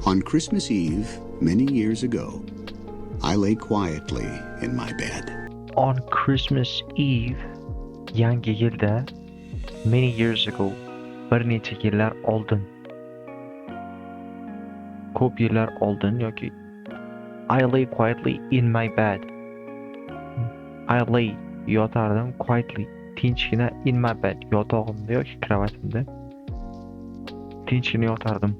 On Christmas Eve, many years ago, I lay quietly in my bed. On Christmas Eve, yangi yilda, many years ago, bir necha yillar oldin, ko'p yillar oldin yoki I lay quietly in my bed. I lay yotardim quietly, tinchgina in my bed, yotog'imda yoki kravatimda tinchgina yotardim.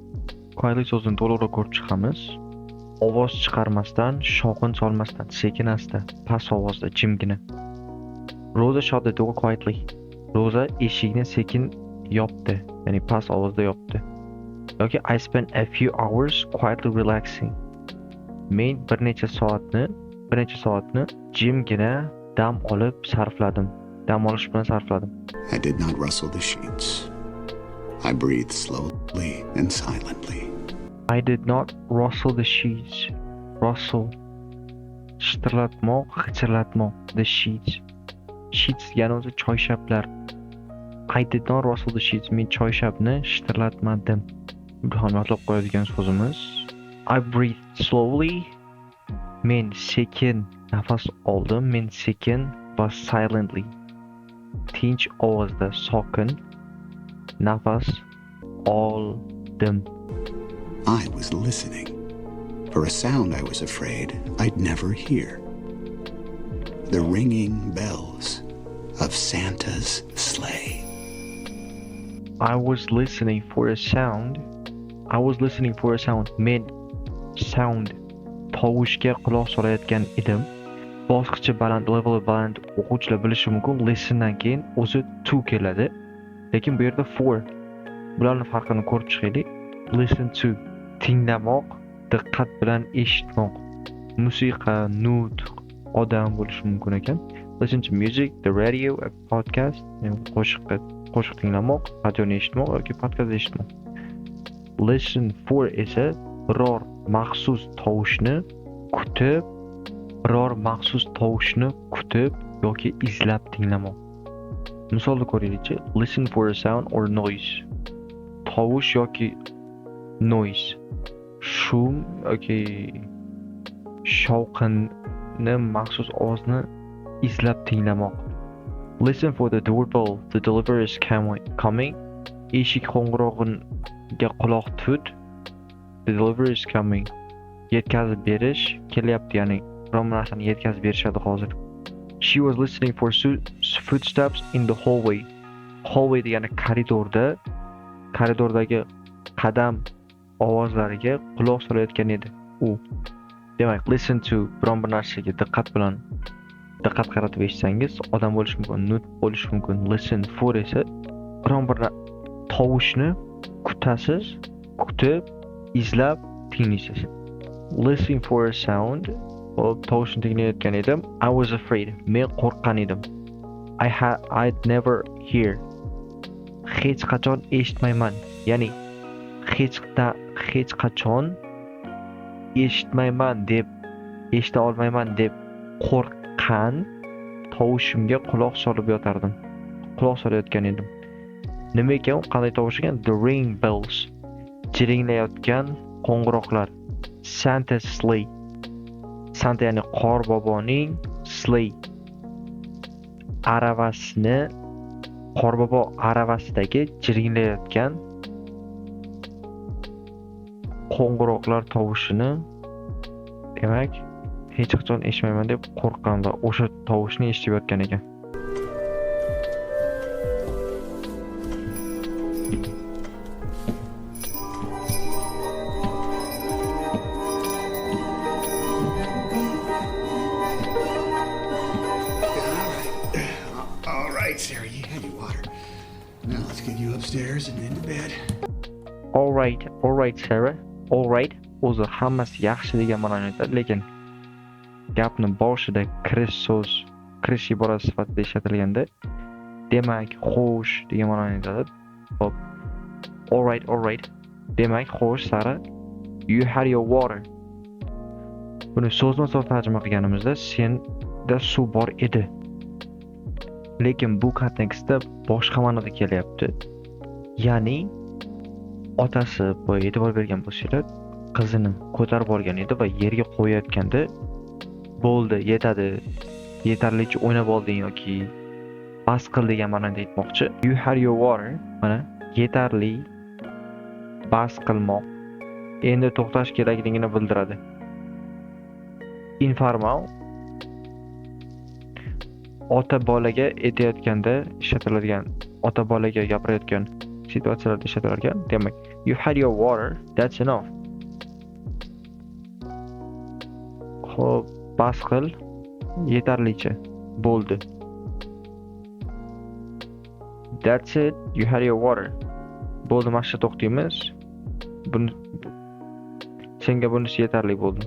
Quietly so'zini to'liqroq ko'rib chiqamiz. Ovoz chiqarmasdan, shovqin solmasdan, sekin asta, past ovozda, jimgina. Rosa shut the door quietly. Rosa eshikni sekin yopdi, ya'ni past ovozda yopdi. Yoki I spent a few hours quietly relaxing. Men bir necha soatni jimgina dam olib sarfladim. Dam olish bilan sarfladim. I did not rustle the sheets. I breathed slowly and silently. I did not rustle the sheets. Rustle. Shitirlatmoq, g'ichirlatmoq. The sheets. Sheets yani o'zi choyshablar. I did not rustle the sheets. Men choyshabni shitirlatmadim. Bu ham yodlab qo'yadigan so'zimiz. I breathed slowly. Men sekin nafas oldim. Men sekin va silently. Tinch ovozda, sokin nafas oldim. I was listening for a sound I was afraid I'd never hear. The ringing bells of Santa's sleigh. I was listening for a sound. Men sound tovushga quloq solayotgan edim. Bosqichi baland, leveli baland o'quvchilar bilishi mumkin. Listendan keyin o'zi to keladi. Lekin bu yerda for. Bularning farqini ko'rib chiqaylik. Listen to, tinglamoq, diqqat bilan eshitmoq. Musiqa, nutq, odam bo'lishi mumkin ekan. Listen to music, the radio, a podcast, qo'shiq tinglamoq, radioni eshitmoq yoki podcast eshitmoq. Listen for esa biror maxsus tovushni kutib yoki izlab tinglamoq. Misolni ko'raylikchi. Listen for a sound or noise. Tovush yoki noise. Shum yoki shovqinni, maxsus ovozni izlab tinglamoq. Listen for the doorbell. The delivery is coming. Eshik qo'ng'irog'iga quloq tut. The delivery is coming. Yetkazib berish kelyapti, ya'ni biron narsani yetkazib berishadi hozir. She was listening for footsteps in the hallway. Hallway degani koridordagi qadam ovozlariga quloq solayotgan edi u. Demak, listen to biron bir narsaga diqqat qaratib eshitsangiz, odam bo'lishi mumkin, nutq bo'lishi mumkin. Listen for esa biron bir tovushni kutasiz, kutib, izlab tinglaysiz. Listen for a sound. Tovushni tinglayotgan edim. I was afraid. Men qo'rqqan edim. I'd never hear. Hech qachon eshitmayman. Ya'ni hech qachon eshita olmayman deb qo'rqqan tovushimga quloq solayotgan edim. Nima ekan? Qanday tovush ekan? The ring bells. Jiringlayotgan qo'ng'iroqlar. Santa's sleigh. Santa ya'ni qor boboning sleigh. Qor bobo aravasidagi jiringlayotgan qo'ng'iroqlar tovushini, demak, hech qachon eshitmayman deb qo'rqqan va o'sha tovushni eshitib yotgan ekan. All right, Sarah, you had your water. Now let's get you upstairs and into bed. All right, Sarah. All right. O'zi hammasi yaxshi degan ma'noni aytadi, lekin gapni boshida kirish iborasi sifatida ishlatilganda demak, xo'sh degan ma'noni aytadi. Hop. All right. Demak, xo'sh, Sarah, you had your water. Buni so'zma-so'z tarjima qilganimizda senda suv bor edi. Lekin bu kontekstda boshqa ma'noda kelyapti. Ya'ni otasi, bu e'tibor bergan bo'lsanglar, qizini ko'tarib olgan edi va yerga qo'yayotganda bo'ldi, yetadi, yetarlicha o'ynab olding yoki bas qil degan ma'noda aytmoqchi. You had your water, mana yetarli, bas qilmoq, endi to'xtash kerakligini bildiradi. Informal ota bolaga aytayotganda ishlatiladigan, ota bolaga gapirayotgan situatsiyalarda ishlatiladigan. Demak, you had your water, that's enough. Xo'p, bas qil, yetarlicha, bo'ldi. That's it, you had your water. Bo'ldi, mana shu to'xtaymiz. Buni senga bunisi yetarli bo'ldi.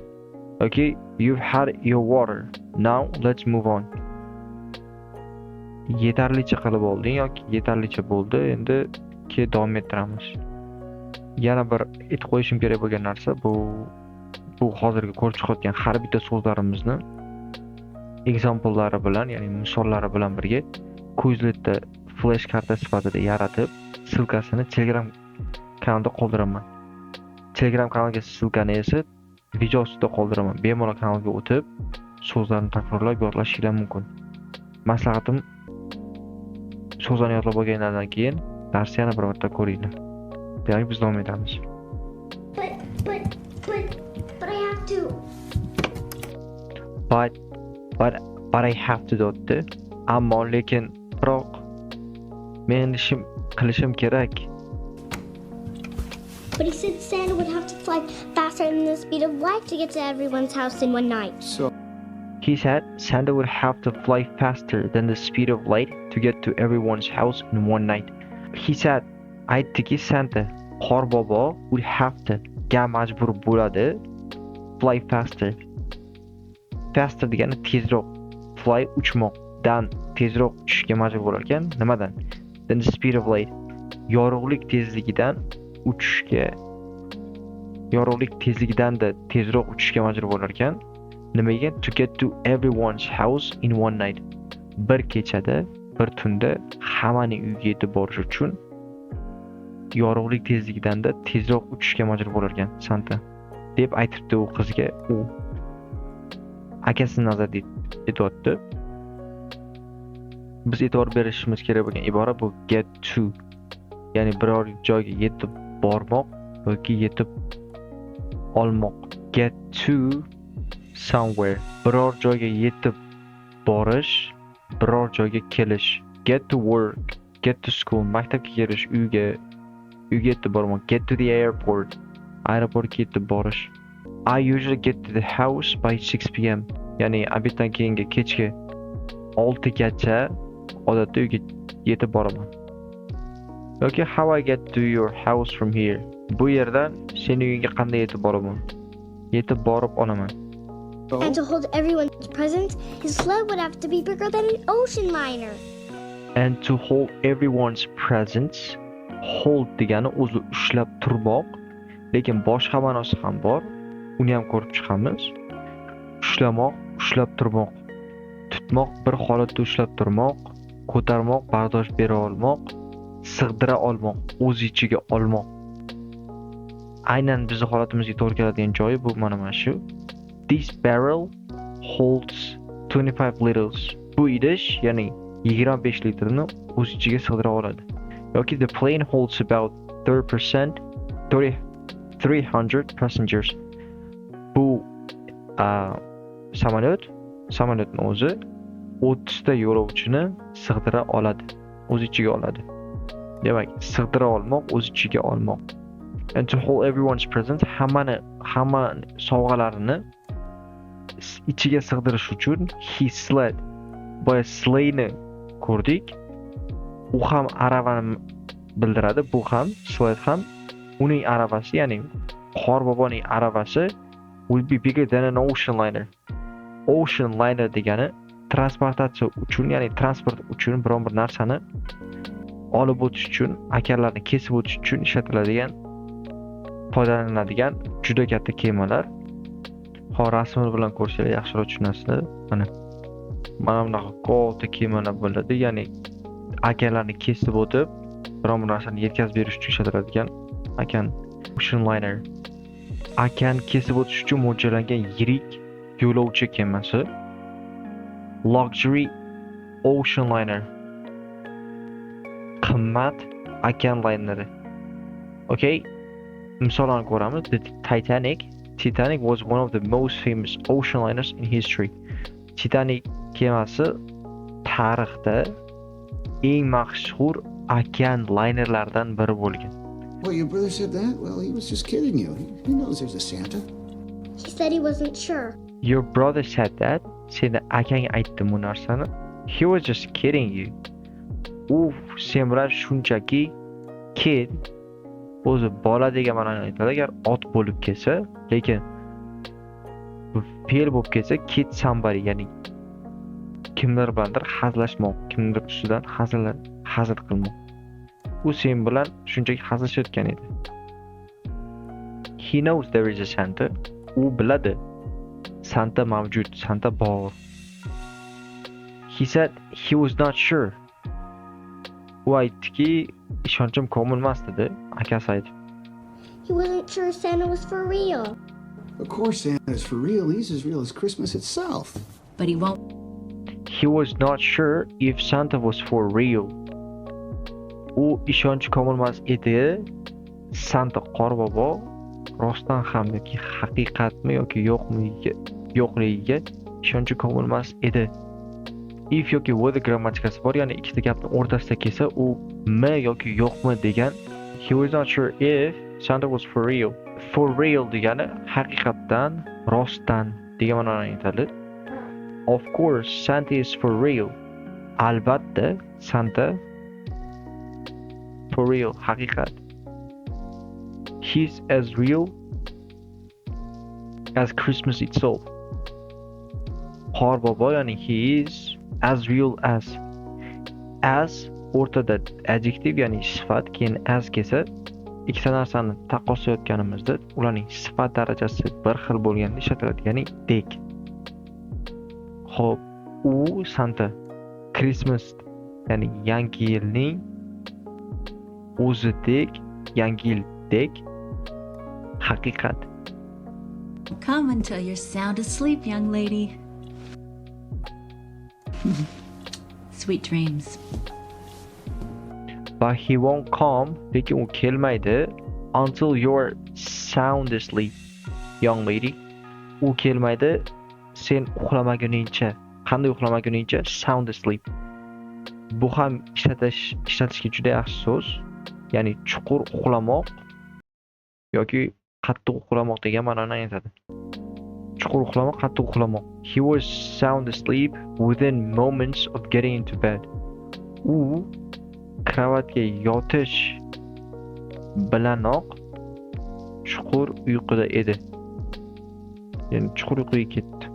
Okay, you've had your water. Now let's move on. Yetarlicha qilib olding yoki yetarlicha bo'ldi, endi davom ettiramiz. Yana bir aytib qo'yishim kerak bo'lgan narsa bu hozirgi ko'rib chiqayotgan har bitta so'zlarimizni examplelari bilan, ya'ni misollari bilan birga Quizletda flash karta sifatida yaratib, silkasini Telegram kanalda qoldiraman. Telegram kanalga silkani esa video ostida qoldiraman. Bemalol kanalga o'tib, so'zlarni takrorlab yodlashingiz mumkin. Maslahatim, so'zlarni yodlab olgandan keyin darsni yana bir marta ko'ringlar. Demak, biz davom etamiz. But I have to. But I have to dotdi. Ammo lekin biroq men qilishim kerak. But he said Santa would have to fly faster than the speed of light to get to everyone's house in one night. He said Santa would have to fly faster than the speed of light to get to everyone's house in one night. He said, aytdiki Santa, Qor bobo would have to, ga majbur bo'ladi, fly faster. Faster degani tezroq, fly uchmoqdan tezroq uchishga majbur bo'lar ekan. Nimadan? Than the speed of light. Yorug'lik tezligidan uchishga, yorug'lik tezligidan-da tezroq uchishga majbur bo'lar ekan. Nimaga? To get to everyone's house in one night. Bir kechada, bir tunda hammaning uyiga yetib borish uchun yorug'lik tezligidan-da tezroq uchishga majbur bo'lar ekan Santa deb aytibdi u qizga. U akasini nazarda etyapti. Biz e'tibor berishimiz kerak bo'lgan ibora bu get to, ya'ni biror joyga yetib bormoq yoki yetib olmoq. Get to somewhere, biror joyga yetib borish, biror joyga kelish. Get to work, get to school, maktabga kelish, uyga yetib bormoq. Get to the airport, aeroportga yetib borish. I usually get to the house by 6 p.m. Ya'ni obeddan keyingi kechki 6 gacha odatda uyga yetib boraman. Yoki how I get to your house from here. Bu yerdan seni uyingga qanday yetib boraman? Yetib borib olaman. And to hold everyone's presents, his sled would have to be bigger than an ocean liner. And to hold everyone's presents, hold degani o'zi ushlab turmoq, lekin boshqa ma'nosi ham bor. Uni ham ko'rib chiqamiz. Ushlamoq, ushlab turmoq. Tutmoq, bir holatda ushlab turmoq, ko'tarmoq, bardosh bera olmoq, sig'dira olmoq, o'z ichiga olmoq. Aynan bizning holatimizga to'g'ri keladigan joyi bu mana shu. This barrel holds 25 liters. Bu idish, ya'ni 25 litrni o'z ichiga sig'dira oladi. Yoki the plane holds about 300 passengers. Bu samolyotning o'zi 30 ta yo'lovchini sig'dira oladi, o'z ichiga oladi. Demak, sig'dira olmoq, o'z ichiga olmoq. And to hold everyone's presents, hamma sovg'alarini ichiga sig'dirish uchun his sled, boya sleighni ko'rdik. U ham aravani bildiradi, bu ham sled ham uning aravasi, ya'ni Qor boboning aravasi will be bigger than an ocean liner. Ocean liner degani transportatsiya uchun, ya'ni transport uchun biron bir narsani olib o'tish uchun, akarlarni kesib o'tish uchun ishlatiladigan, foydalaniladigan juda katta kemalar. Rasmi bilan ko'rsanglar yaxshiroq tushunasizlar. Mana bunaqa katta kemalar bo'ladi, ya'ni akarlarni kesib o'tib, biron bir narsani yetkazib berish uchun ishlatiladigan ocean liner. okean kesib o'tish uchun mo'ljallangan yirik yo'lovchi kemasi. Luxury ocean liner. Qimmat okean layneri. Okay? Misollarni ko'ramiz. The Titanic. Titanic was one of the most famous ocean liners in history. Titanic kemasi tarixda eng mashhur okean laynerlardan biri bo'lgan. Well, your brother said that? Well, he was just kidding you. He knows there's a Santa. He said he wasn't sure. Your brother said that. Seni akang aytdi bu narsani. He was just kidding you. U sen bilan shunchaki kid o'zi bola degan ma'noni aytadi. Agar ot bo'lib kelsa, lekin fe'l bo'lib kelsa kid somebody, ya'ni kimdir bilandir hazillashmoq, kimdir ustidan hazil qilmoq. U sen bilan shunchaki hazillashayotgan edi. He knows there is a Santa. U biladi. Santa mavjud, Santa bor. He said he was not sure. U aytdiki, ishonchim komil emas dedi. Akasi aytdi. He wasn't sure Santa was for real. Of course Santa's for real. He's as real as Christmas itself. But he won't. He was not sure if Santa was for real. U ishonchi komil emas edi. Santa Qorbobo rostdan ham yoki haqiqatmi yoki yo'qligiga ishonchi komil emas edi. If yoki with grammatikasi bor, ya'ni ikkita gapni o'rtasida kelsa, u mi yoki yo'qmi degan. He was not sure if Santa was for real. For real degani haqiqatdan, rostdan degan ma'noni aytadi. Of course, Santa is for real. Albatta, Santa for real, haqiqat. He's as real as Christmas itself. Qorbobo, ya'ni he is as real as. As o'rtada adjective, ya'ni sifat, keyin as kelsa, ikkita narsani taqqoslayotganimizda ularning sifat darajasi bir xil bo'lganida ishlatiladi, ya'ni dek. Xo'p, u Santa Christmas, ya'ni yangi yilning o'zidek, yangi yildek haqiqat. Come until you're sound asleep, young lady. Sweet dreams. But he won't come, lekin u kelmaydi until you're sound asleep, young lady. U kelmaydi sen uxlamaguningcha. Qanday uxlamaguningcha? Sound asleep. Bu ham ishlatishga juda yaxshi so'z. Ya'ni chuqur uxlamoq yoki qattiq uxlamoq degan ma'noni aytadi. Chuqur uxlamoq, qattiq uxlamoq. He was sound asleep within moments of getting into bed. U kravatga yotish bilanoq chuqur uyquda edi. Ya'ni chuqur uyquga ketdi.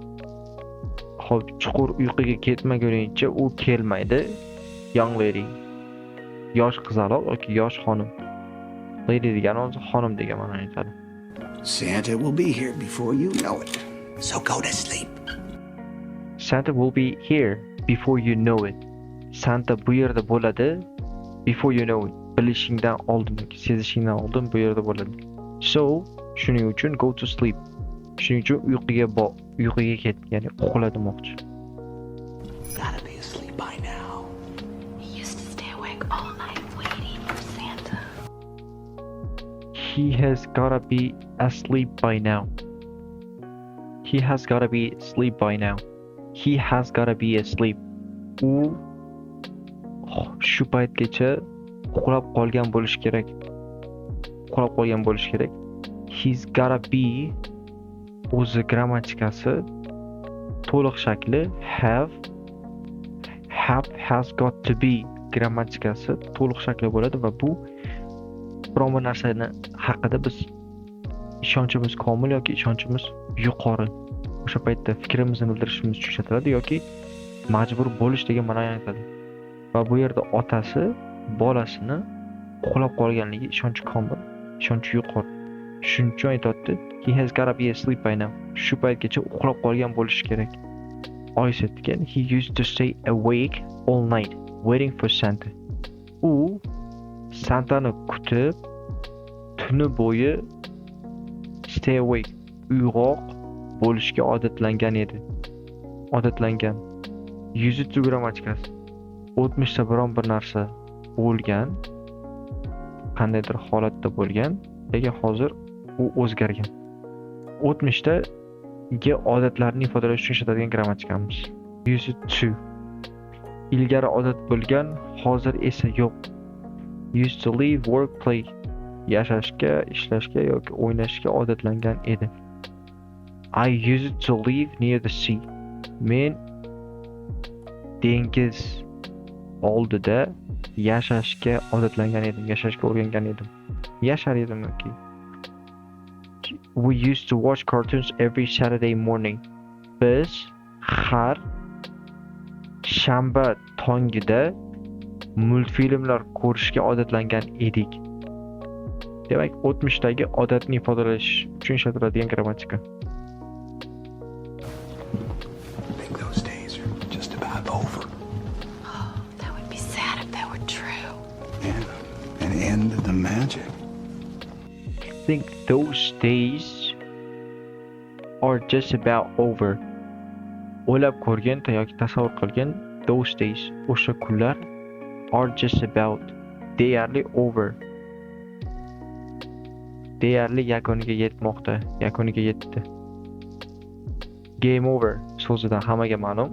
Xo'p, chuqur uyquga ketmaguningcha u kelmaydi. Young lady. Yosh qizaloq yoki yosh xonim. Lady degani o'zi xonim degan ma'noni aytadi. Santa will be here before you know it. So go to sleep. Santa will be here before you know it. Santa bu yerda bo'ladi before you know it. Bilishingdan oldin yoki sezishingdan oldin bu yerda bo'ladi. So, shuning uchun go to sleep. Shuning uchun uyquga ket, ya'ni uxla demoqchi. Gotta be asleep by now. He used to stay awake all night waiting for Santa. He has gotta be asleep by now. He has gotta be asleep by now. He has gotta be asleep. U shu paytgacha uxlab qolgan bo'lishi kerak. Uxlab qolgan bo'lishi kerak. He's gotta be o'zi grammatikasi to'liq shakli have has got to be grammatikasi to'liq shakli bo'ladi va bu biron bir narsani haqida biz ishonchimiz komil yoki ishonchimiz yuqori o'sha paytda fikrimizni bildirishimiz uchun ishlatiladi yoki majbur bo'lish degan ma'noni aytadi. Va bu yerda otasi bolasini uxlab qolganligi ishonchi komil, ishonchi yuqori. Shuning uchun aytadi, he has gotta be asleep by now. Shu paytgacha uxlab qolgan bo'lishi kerak. Oyis aytgan, he used to stay awake all night waiting for Santa. U Santani kutib tuni bo'yi stay awake, uyg'oq bo'lishga odatlangan edi. Odatlangan. Use it to grammatikasi. O'tmishda biron bir narsa bo'lgan, qandaydir holatda bo'lgan, lekin hozir u o'zgargan. O'tmishdagi odatlarni ifodalash uchun ishlatadigan grammatikamiz. Use it to. Ilgari odat bo'lgan, hozir esa yo'q. Used to live, work, play. Yashashga, ishlashga yoki o'ynashga odatlangan edi. I used to live near the sea. Men dengiz oldida yashashga odatlangan edim, yashashga o'rgangan edim. Yashar edim yoki. We used to watch cartoons every Saturday morning. Biz har shanba tongida multfilmlar ko'rishga odatlangan edik. Demak, o'tmishdagi odatni ifodalash uchun ishlatiladigan grammatika. I think those days are just about over. Oh, that would be sad if that were true. Yeah, an end of the magic. I think those days are just about over. O'ylab ko'rgan yoki tasavvur qilgan those days, o'sha kunlar are just about, deyarli over. Deyarli yakuniga yetmoqda, yakuniga yetdi. Game over so'zidan hammaga ma'lum.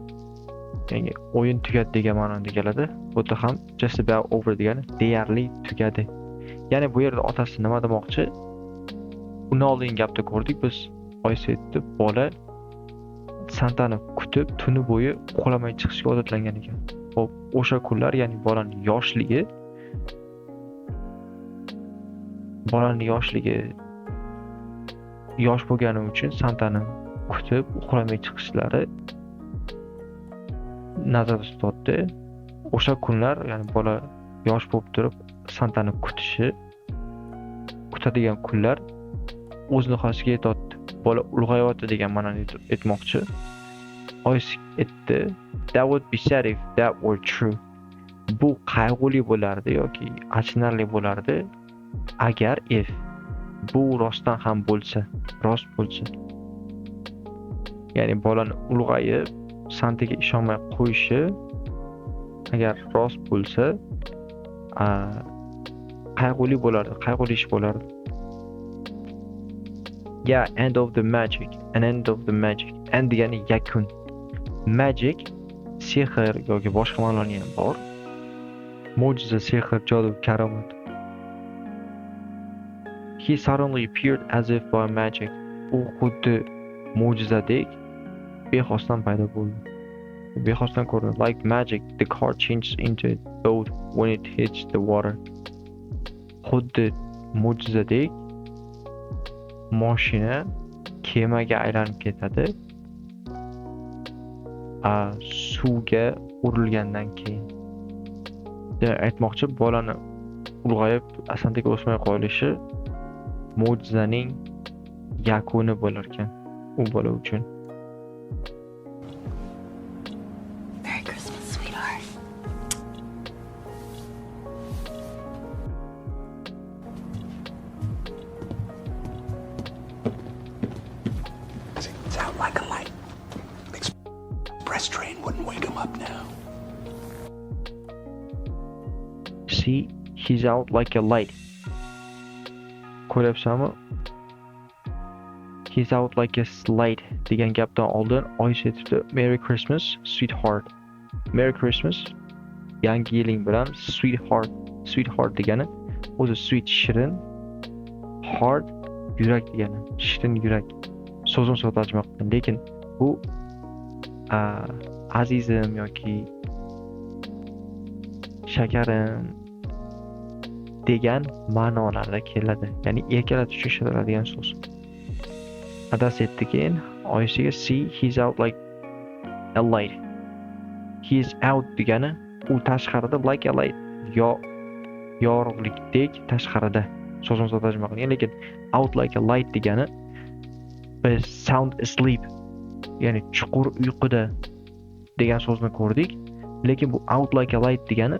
Ya'ni o'yin tugadi degan ma'noda keladi. Bu yerda ham just about over degani deyarli tugadi. Ya'ni bu yerda otasi nima demoqchi? Uni oldingi gapda ko'rdik biz. Oysa aytdi, bola Santani kutib tuni bo'yi uxlamay chiqishga odatlangan ekan. Xo'p, o'sha kunlar, ya'ni bolaning yoshligi yosh bo'lgani uchun Santani kutib uxlamay chiqishlari nazarda tutdi. O'sha kunlar, ya'ni bola yosh bo'lib turib Santani kutadigan kunlar o'z nihoyasiga yetdi. Bola ulg'ayapti degan ma'noni aytmoqchi. Oysi aytdi, that would be sad if that were true. Bu qayg'uli bo'lardi yoki achinarli bo'lardi agar if bu rostdan ham bo'lsa, rost bo'lsa. Ya'ni bolani ulg'ayib Santaga ishonmay qo'yishi agar rost bo'lsa, qayg'uli bo'lardi, qayg'uli ish bo'lardi. Yeah, end of the magic, an end of the magic. End degani yakun. Magic sehr yoki boshqa ma'nolari ham bor. Mo'jiza, sehr, jodu, karomat. He suddenly appeared as if by magic. U xuddi mo'jizadek bexosdan paydo bo'ldi. Bexosdan ko'rindi. Like magic, the car changes into a boat when it hits the water. Xuddi mo'jizadek mashina kemaga aylanib ketadi. Suvga urilgandan keyin. Aytmoqchi, bolani ulg'ayib Santaga o'smay qolishi mo'jizaning yakuni bo'lar ekan u bola uchun. Merry Christmas, sweetheart. It's out like a light. Express train wouldn't wake him up now. See, he's out like a light. Ko'ryapsanmi? He's out like a light degan gapdan oldin Oysa aytibdi, Merry Christmas, sweetheart. Merry Christmas, yangi yiling bilan sweetheart. Sweetheart degani o'zi sweet shirin, heart yurak degani, shirin yurak. So'zim so'z tarjima qildim, lekin bu azizim yoki shakarim degan ma'nolarda keladi. Ya'ni erkalatish uchun ishlatiladigan so'z. Adasi aytdi keyin oyisiga, see, he's out like a light. He is out degani u tashqarida like a light. Yorug'likdek tashqarida. So'zim so'z tarjima qilgan, lekin out like a light degani biz sound asleep, ya'ni chuqur uyquda degan so'zni ko'rdik. Lekin bu out like a light degani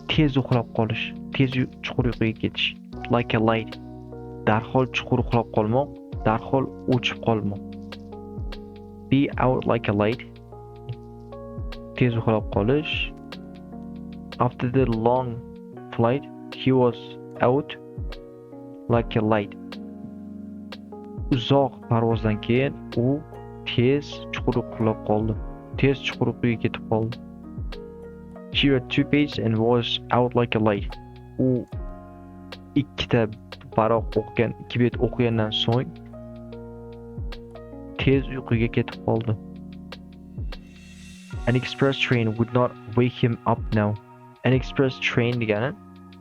tez uxlab qolish, tez chuqur uyquga ketish. Like a light, darhol chuqur uxlab qolmoq, darhol o'chib qolmoq. Be out like a light. Tez uxlab qolish. After the long flight, he was out like a light. Uzoq parvozdan keyin u tez chuqur uxlab qoldi. Tez chuqur uyga ketib qoldi. She read 2 pages and was out like a light. U ikkita baroq o'qigan, 2 bet o'qigandan so'ng tez uyquga ketib qoldi. An express train would not wake him up now. An express train degani,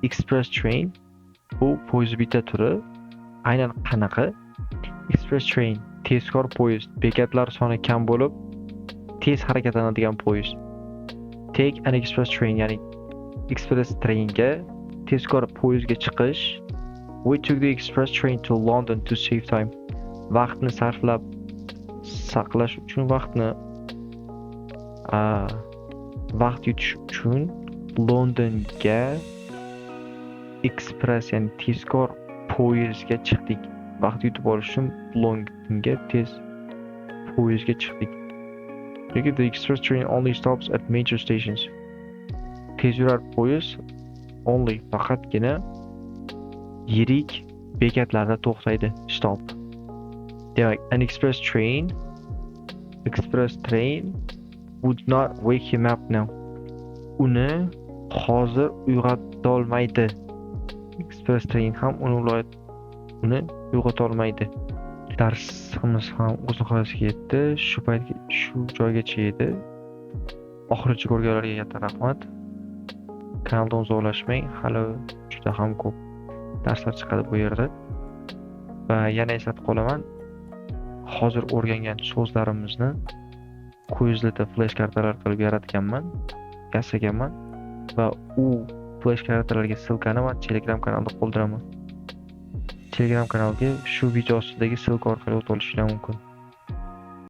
express train bu poyezd bitta turi. Aynan qanaqa? Express train, tezkor poyezd, bekatlar soni kam bo'lib, tez harakatlanadigan poyezd. Take an express train, ya'ni express trainga, tezkor poyezdga chiqish. We took the express train to London to save time. Vaqtni sarflab saqlash uchun vaqt yutish uchun Londonga express, ya'ni tezkor poyezdga chiqdik. Vaqt yutib olish uchun Londonga tez poyezdga chiqdik. Because the express train only stops at major stations. Tezyurar poyezd only, faqatgina yirik bekatlarda to'xtaydi. Stop. Demak, an express train would not wake him up now. Uni hozir uyg'ota olmaydi. Express train ham uni uyg'ota olmaydi. Darsimiz ham o'z nihoyasiga yetdi. Shu joygacha edi. Oxirigacha ko'rganlarga katta rahmat. Kanaldan uzoqlashmang, hali juda ham ko'p darslar chiqadi bu yerda. Va yana eslatib qolaman, hozir o'rgangan so'zlarimizni Quizletda flash kartalar qilib yasaganman va u flash kartalarga silkani men Telegram kanalda qoldiraman. Telegram kanalga shu video ostidagi silka orqali o'tib olishingiz mumkin.